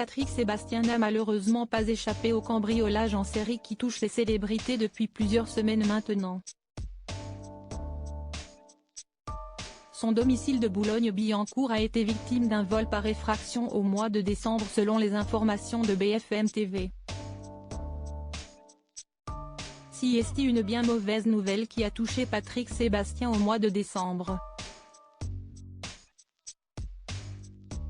Patrick Sébastien n'a malheureusement pas échappé au cambriolage en série qui touche les célébrités depuis plusieurs semaines maintenant. Son domicile de Boulogne-Billancourt a été victime d'un vol par effraction au mois de décembre selon les informations de BFM TV. Si est une bien mauvaise nouvelle qui a touché Patrick Sébastien au mois de décembre.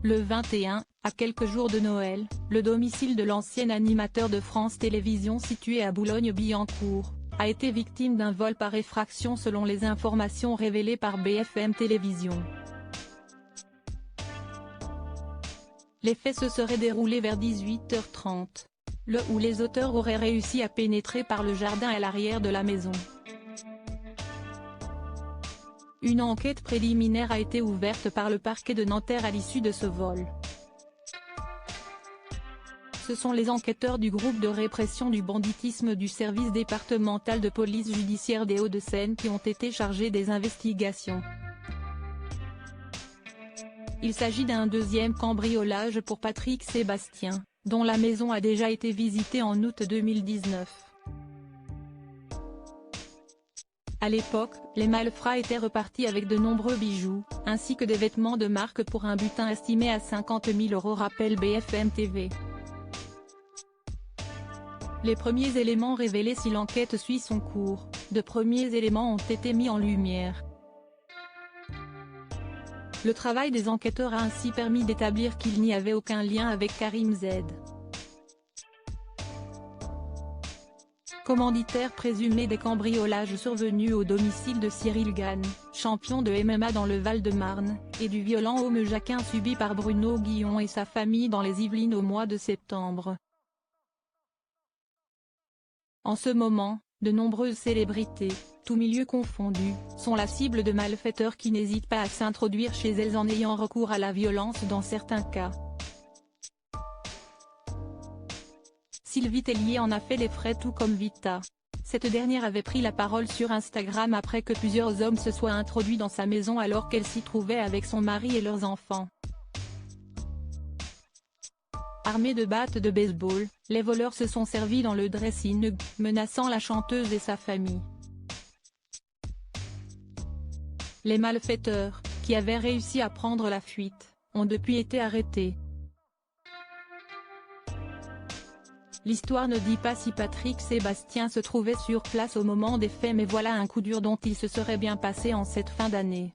Le 21, à quelques jours de Noël, le domicile de l'ancien animateur de France Télévisions situé à Boulogne-Billancourt, a été victime d'un vol par effraction selon les informations révélées par BFM Télévisions. Les faits se seraient déroulés vers 18h30, où les auteurs auraient réussi à pénétrer par le jardin à l'arrière de la maison. Une enquête préliminaire a été ouverte par le parquet de Nanterre à l'issue de ce vol. Ce sont les enquêteurs du groupe de répression du banditisme du service départemental de police judiciaire des Hauts-de-Seine qui ont été chargés des investigations. Il s'agit d'un deuxième cambriolage pour Patrick Sébastien, dont la maison a déjà été visitée en août 2019. À l'époque, les malfrats étaient repartis avec de nombreux bijoux, ainsi que des vêtements de marque pour un butin estimé à 50 000 €, rappelle BFM TV. Les premiers éléments révélés si l'enquête suit son cours, de premiers éléments ont été mis en lumière. Le travail des enquêteurs a ainsi permis d'établir qu'il n'y avait aucun lien avec Karim Z, commanditaire présumé des cambriolages survenus au domicile de Cyril Gane, champion de MMA dans le Val-de-Marne, et du violent homme-jacquin subi par Bruno Guillon et sa famille dans les Yvelines au mois de septembre. En ce moment, de nombreuses célébrités, tous milieux confondus, sont la cible de malfaiteurs qui n'hésitent pas à s'introduire chez elles en ayant recours à la violence dans certains cas. Sylvie Tellier en a fait les frais tout comme Vita. Cette dernière avait pris la parole sur Instagram après que plusieurs hommes se soient introduits dans sa maison alors qu'elle s'y trouvait avec son mari et leurs enfants. Armés de battes de baseball, les voleurs se sont servis dans le dressing, menaçant la chanteuse et sa famille. Les malfaiteurs, qui avaient réussi à prendre la fuite, ont depuis été arrêtés. L'histoire ne dit pas si Patrick Sébastien se trouvait sur place au moment des faits, mais voilà un coup dur dont il se serait bien passé en cette fin d'année.